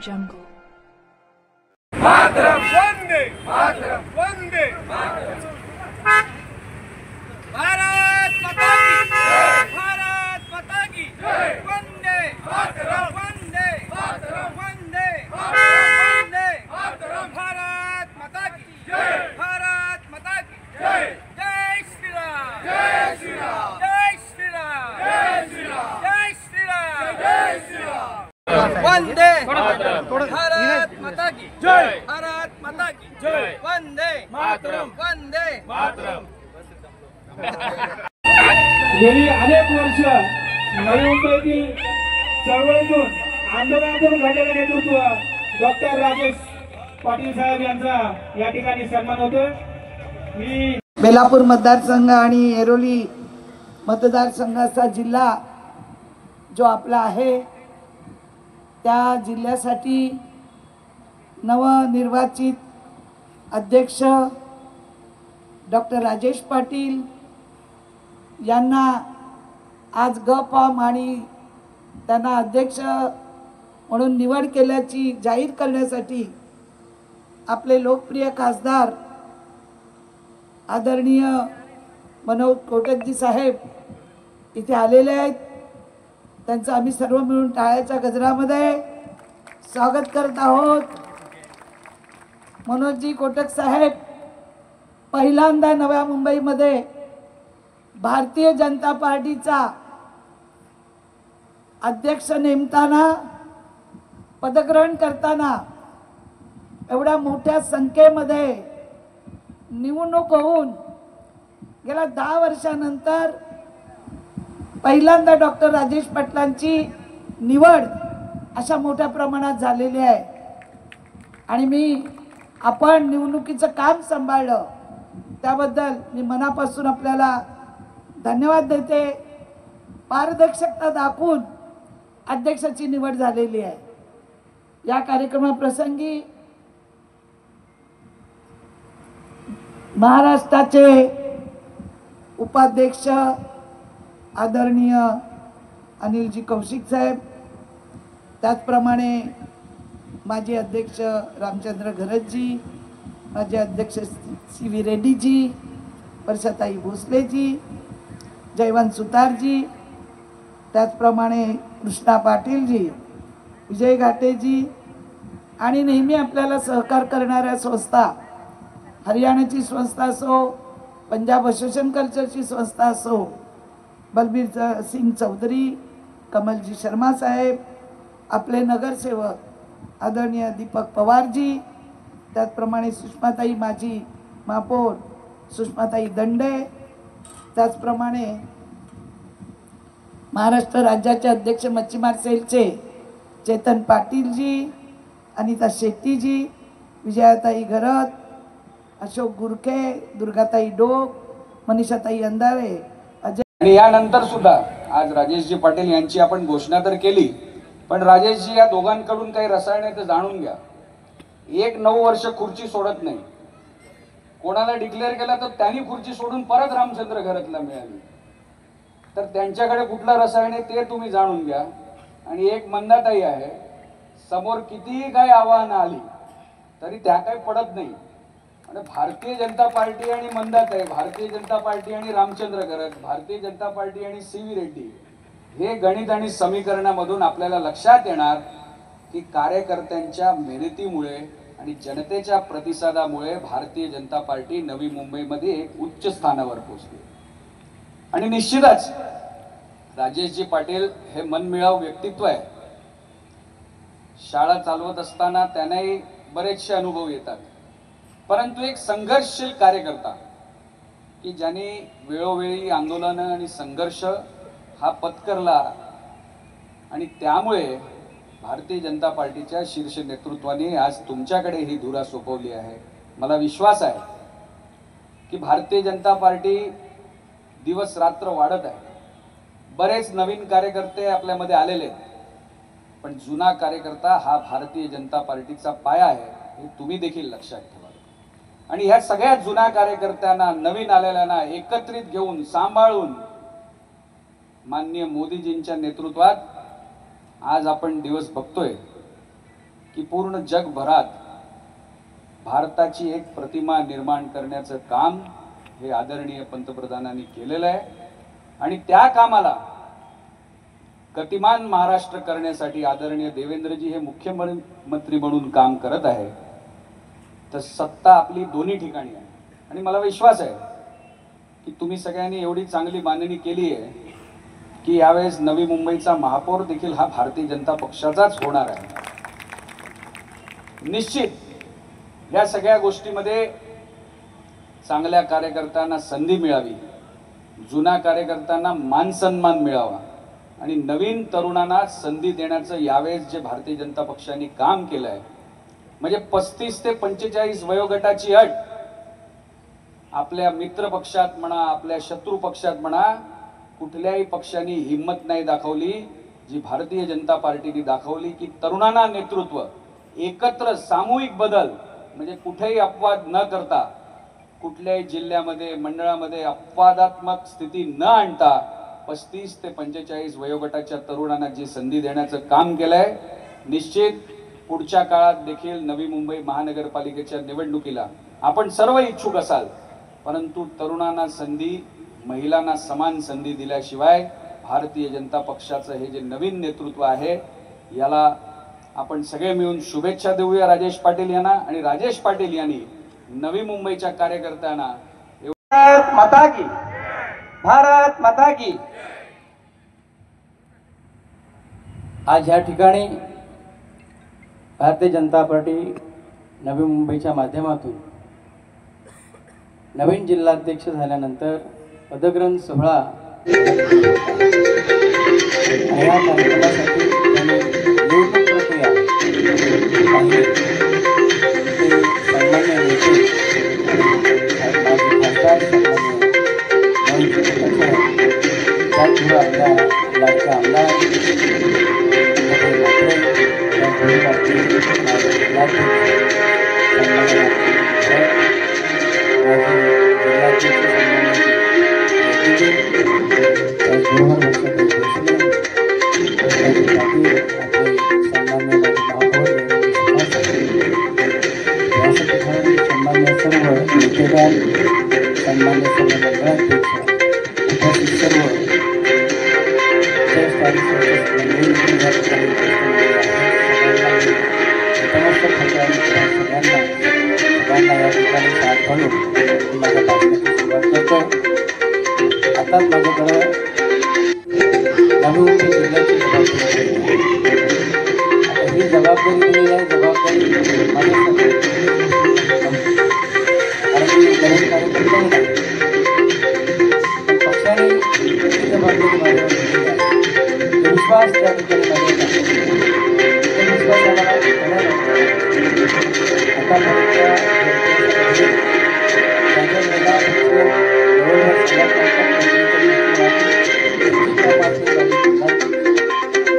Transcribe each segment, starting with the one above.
Jungle. Mataram Vande Mataram Vande Bharat माता की जय भारत माता की जय वंदे मातरम वंदे मातरम वंदे वंदे मातरम भारत माता की जय भारत माता की जय जय श्री राम जय श्री राम जय श्री राम जय श्री राम जय श्री राम जय श्री राम वंदे भारत माता की जय भारत माता की जय वंदे मातरम वंदे मातरम। गेली अनेक वर्ष नवी मुंबईतील चळवळीतून आंदोलनातून घडलेले नेतृत्व डॉक्टर राजेश पाटील साहेब यांचा या ठिकाणी सन्मान होतो। मी बेलापूर मतदारसंघ आणि ऐरोली मतदारसंघाचा जिल्हा जो आपला आहे त्या जिल्ह्यासाठी नवनिर्वाचित अध्यक्ष डॉक्टर राजेश पाटील यांना आज ग फॉर्म आणि त्यांना अध्यक्ष म्हणून निवड केल्याची जाहीर करण्यासाठी आपले लोकप्रिय खासदार आदरणीय मनोज कोटकजी साहेब इथे आलेले आहेत। त्यांचं आम्ही सर्व मिळून टाळ्याच्या गजरामध्ये स्वागत करत आहोत। मनोजजी कोटक साहेब पहिल्यांदा नव्या मुंबईमध्ये भारतीय जनता पार्टीचा अध्यक्ष नेमताना पदग्रहण करताना एवढ्या मोठ्या संख्येमध्ये निवडणूक होऊन गेल्या 10 वर्षानंतर पहिल्यांदा डॉक्टर राजेश पाटलांची निवड अशा मोठ्या प्रमाणात झालेली आहे आणि आपण निवडणुकीचं काम सांभाळलं त्याबद्दल मी मनापासून आपल्याला धन्यवाद देते। पारदर्शकता दाखवून अध्यक्षाची निवड झालेली आहे। या कार्यक्रमाप्रसंगी महाराष्ट्राचे उपाध्यक्ष आदरणीय अनिलजी कौशिक साहेब, त्याचप्रमाणे माजी अध्यक्ष रामचंद्र घरतजी, माजी अध्यक्ष सी.व्ही. रेड्डीजी, वर्षाताई भोसलेजी, जयवंत सुतारजी, त्याचप्रमाणे कृष्णा पाटीलजी, विजय घाटेजी आणि नेहमी आपल्याला सहकार करणाऱ्या संस्था, हरियाणाची संस्था असो, पंजाब असोसिएशन कल्चरची संस्था असो, बलबीर सिंग चौधरी, कमलजी शर्मा साहेब, आपले नगरसेवक आदरणीय दीपक पवारजी, त्याचप्रमाणे सुषमाताई माजी महापौर सुषमाताई दंडे, त्याचप्रमाणे महाराष्ट्र राज्याचे अध्यक्ष मच्छीमार सेलचे चेतन पाटीलजी, अनिता शेट्टीजी, विजयाताई घरत, अशोक गुरखे, दुर्गाताई डोक, मनीषाताई अंधारे, आणि यानंतर सुद्धा आज राजेशजी पाटील यांची आपण घोषणा तर केली, पण राजेशजी या दोघांकडून काही रसायने तर जाणून घ्या। 9 वर्ष खुर्ची सोडत नाही, कोणाला डिक्लेअर केला तर त्यांनी खुर्ची सोडून परत रामचंद्र घरतला मिळाली, तर त्यांच्याकडे कुठला रसायन आहे ते तुम्ही जाणून घ्या। आणि एक मंदाताई आहे, समोर कितीही काही आव्हानं आली तरी त्या काही पडत नाही। आणि भारतीय जनता पार्टी आणि मंदाताई, भारतीय जनता पार्टी आणि रामचंद्र घरत, भारतीय जनता पार्टी आणि सी.व्ही. रेड्डी, हे गणित आणि समीकरणामधून आपल्याला लक्षात येणार की कार्यकर्त्यांच्या मेहनतीमुळे आणि जनतेच्या प्रतिसादामुळे भारतीय जनता पार्टी नवी मुंबईमध्ये एक उच्च स्थानावर पोहोचली। आणि निश्चितच राजेशजी पाटील हे मनमिळावू व्यक्तित्व आहे। शाळा चालवत असताना त्यांनाही बरेचसे अनुभव येतात, परंतु एक संघर्षशील कार्यकर्ता की ज्यांनी वेळोवेळी आंदोलन आणि संघर्ष हा पत्करला आणि त्यामुळे भारतीय जनता पार्टीच्या शीर्ष नेतृत्वाने आज तुमच्याकडे ही धुरा सोपवली आहे। मला विश्वास आहे की भारतीय जनता पार्टी दिवस रात्र वाढत आहे। बरेच नवीन कार्यकर्ते आपल्यामध्ये आलेले आहेत, पण जुना कार्यकर्ता हा भारतीय जनता पार्टीचा पाया आहे, हे तुम्ही देखील लक्षात ठेवा। आणि ह्या सगळ्या जुन्या कार्यकर्त्यांना, नवीन आलेल्यांना एकत्रित घेऊन सांभाळून माननीय मोदीजींच्या नेतृत्वात आज आपण दिवस बघतोय की पूर्ण जगभरात भारताची एक प्रतिमा निर्माण करण्याचं काम हे आदरणीय पंतप्रधानांनी केलेलं आहे आणि त्या कामाला गतिमान महाराष्ट्र करण्यासाठी आदरणीय देवेंद्रजी हे मुख्यमंत्री म्हणून काम करत आहे. तर सत्ता आपली दोन्ही ठिकाणी आहे आणि मला विश्वास आहे की तुम्ही सगळ्यांनी एवढी चांगली मांडणी केली आहे की यावेळेस नवी मुंबईचा महापौर देखील हा भारतीय जनता पक्षाचाच होणार आहे. निश्चित या सगळ्या गोष्टीमध्ये चांगल्या कार्यकर्त्यांना संधी मिळावी, जुन्या कार्यकर्त्यांना मान सन्मान मिळावा आणि नवीन तरुणांना संधी देण्याचं यावेळेस जे भारतीय जनता पक्षाने काम केलं आहे म्हणजे 35 ते 45 वयोगटाची अट आपल्या मित्र पक्षात म्हणा, आपल्या शत्रू पक्षात म्हणा, कुठल्याही पक्षाने हिम्मत नाही दाखवली जी भारतीय जनता पार्टीने दाखवली की तरुणांना नेतृत्व, एकत्र सामूहिक बदल म्हणजे कुठेही अपवाद न करता, कुठल्याही जिल्ह्यामध्ये मंडळामध्ये अपवादात्मक स्थिती न आणता 35 ते 45 वयोगटाच्या तरुणांना जी संधी देण्याचं काम केलंय. निश्चित पुढच्या काळात देखील नवी मुंबई महानगरपालिकेच्या निवडणुकीला आपण सर्व इच्छुक असाल, परंतु तरुणांना संधी, महिलांना समान संधी दिल्याशिवाय भारतीय जनता पक्षाचं हे जे नवीन नेतृत्व आहे याला आपण सगळे मिळून शुभेच्छा देऊया राजेश पाटील यांना. आणि राजेश पाटील यांनी नवी मुंबईच्या कार्यकर्त्यांना भारत माता की, भारत माता की. आज या ठिकाणी भारतीय जनता पार्टी नवी मुंबईच्या माध्यमातून नवीन जिल्हाध्यक्ष झाल्यानंतर पदग्रहण सोहळा या कार्यक्रमासाठी त्यांनी निवडणूक प्रक्रिया पाहिली. ते सन्मान्य नेते माजी खासदार सन्मान्य त्याचबरोबर आपल्या लाडक्या आमदार सन्मान्य सर्व नेतेदार, सन्मान्य सर्व मंडळाध्यक्ष, उपस्थित सर्व सगळ्यांना या ठिकाणी साथ घालून माझ्या भाषणाची सुरुवात करतो. आताच माझ्याकडं नवी मुंबई जिल्ह्याची जबाबदारी, आता ही जबाबदारी दिलेली आहे. जबाबदारी माझ्यासाठी कारण मी नवीन कार्यकर्ता नाही, पण पक्षाने ही जबाबदारी माझ्यावर दिलेली आहे. विश्वास त्या ठिकाणी माझ्यावर विश्वास आम्हाला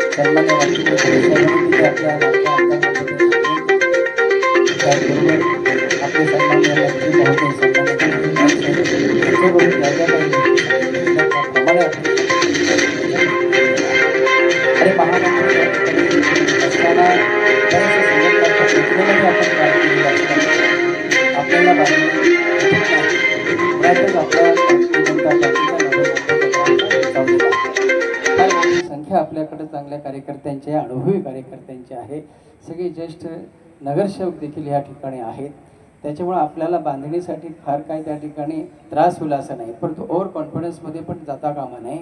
सन्मान्य वाटते आपल्या आपले सन्मान्य मंत्री महोदय प्रमाणे आणि महामंत्री असताना आपल्याला संख्या आपल्याकडे चांगल्या कार्यकर्त्यांची आहे, अनुभवी कार्यकर्त्यांची आहे. सगळे ज्येष्ठ नगरसेवक देखील या ठिकाणी आहेत. त्याच्यामुळे आपल्याला बांधणीसाठी फार काय त्या ठिकाणी त्रास होईल असं नाही, परंतु ओव्हर कॉन्फिडन्समध्ये पण जाता कामा नये.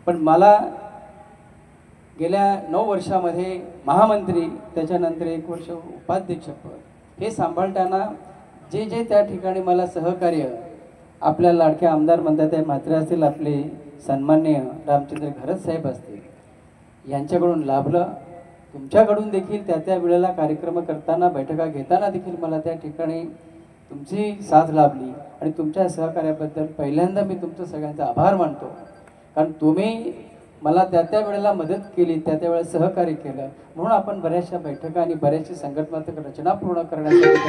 पण मला गेल्या 9 वर्षामध्ये महामंत्री, त्याच्यानंतर 1 वर्ष उपाध्यक्षपद हे सांभाळताना जे जे त्या ठिकाणी मला सहकार्य आपल्या लाडक्या आमदार म्हणतात आहे म्हात्रे असतील, आपले सन्मान्य रामचंद्र घरत साहेब असतील, यांच्याकडून लाभलं. तुमच्याकडून देखील त्या वेळेला कार्यक्रम करताना, बैठका घेताना देखील मला त्या ठिकाणी तुमची साथ लाभली आणि तुमच्या सहकार्याबद्दल पहिल्यांदा मी तुमचं सगळ्यांचा आभार मानतो. कारण तुम्ही मला त्या वेळेला मदत केली, त्या वेळेला सहकार्य केलं, म्हणून आपण बऱ्याचशा बैठका आणि बऱ्याचशा संघटनात्मक रचना पूर्ण करण्यासाठी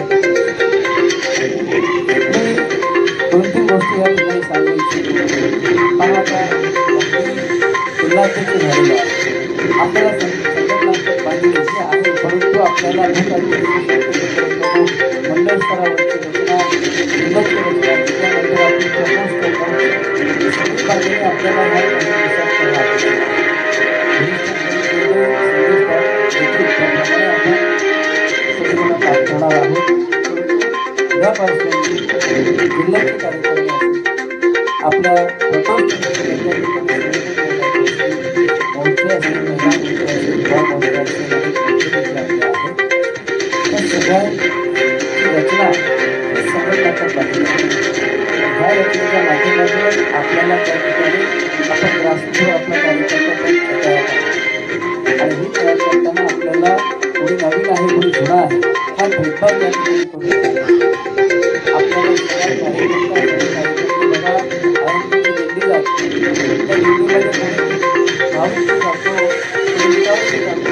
2-3 गोष्टी या ठिकाणी सांगू इच्छितो. जिल्हाध्यक्ष झालेला आपल्याला संघटनात्मक बांधणी आहे, परंतु आपल्याला मंडळ स्तरावरची रचना, जिल्ह्याची रचना, जिल्ह्यानंतर आपली प्रकोष्ठ सगळी बाजूने आपल्याला ह्या दिवसात करणार त्याप्रमाणे आपण सगळेजण काम करणार आहोत. उद्यापासून जिल्ह्याची कार्यक्रम आपल्या प्रकोष्ठ मोर्चे असेल, महिला मोर्चे असेल, युवा मोर्चे असेल, त्या सगळ्यांची रचना ही संघटनाच्या माध्यमातून ह्या रचनेच्या माध्यमातून आपल्याला त्या ठिकाणी आपण ग्रासरूटवर आपला कार्यकर्ता तयार करतो आणि ही तयार करताना आपल्याला कोणी नवीन आहे कोणी जुना आहे हा भेदभाव त्या ठिकाणी करू आपल्याला सगळ्या कार्यकर्ते बघा दिंडी जाते त्या दिंडीमध्ये कोणी भाविक जातो, कोणी विकावशी जातो,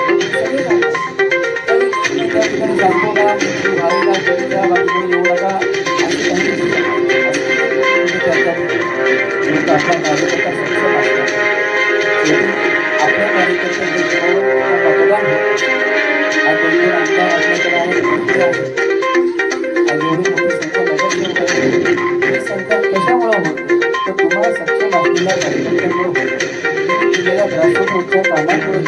कोणी सगळे जातो. त्या ठिकाणी सांगतो का भाविका त्या बाजूकडे येऊ नका अशी काही आपला कार्यकर्ता सक्षम असतात. आपल्या कार्यकर्त्यांचे मतदान आणि दोन आमदार आपल्याकडे आहेत, मंत्री आहेत आणि एवढी मोठी संख्या नगरसेवक आहे. ही संख्या कशामुळे होते तर तुम्हाला सक्षम असलेल्या कार्यकर्त्यांमुळे होते, केलेल्या ग्रासरूटच्या कामांमुळे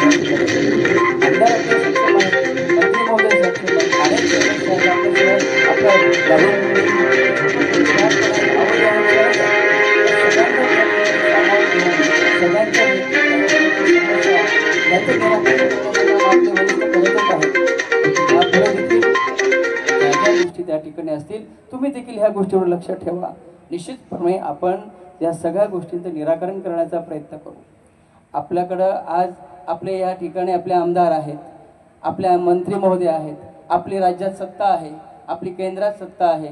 आमदार आपले सक्षम आहेत, मंत्री महोदय सक्षम आहेत, अनेक आपल्या सगळ्यांच्या याचं निराकरण आपले वरिष्ठ करतच आहेत. यापुढे देखील ज्या ज्या गोष्टी त्या ठिकाणी असतील तुम्ही देखील ह्या गोष्टीवर लक्ष ठेवा. निश्चितपणे आपण या सगळ्या गोष्टींचं निराकरण करण्याचा प्रयत्न करू. आपल्याकडं आज आपले या ठिकाणी आपले आमदार आहेत, आपल्या मंत्री महोदय आहेत, आपली राज्यात सत्ता आहे, आपली केंद्रात सत्ता आहे.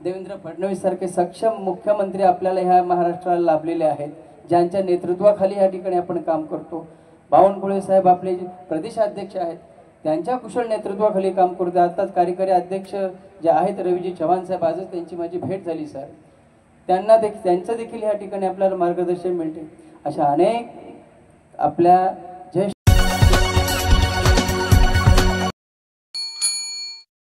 देवेंद्र फडणवीस सारखे सक्षम मुख्यमंत्री आपल्याला ह्या महाराष्ट्राला लाभलेले आहेत, ज्यांच्या नेतृत्वाखाली या ठिकाणी आपण काम करतो. बावनकुळे साहेब आपले जे प्रदेशाध्यक्ष आहेत त्यांच्या कुशल नेतृत्वाखाली काम करतो. आताच कार्यकारी अध्यक्ष जे आहेत रवीजी चव्हाण साहेब, आजच त्यांची माझी भेट झाली सर. त्यांचं देखील या ठिकाणी आपल्याला मार्गदर्शन मिळते. अशा अनेक आपल्या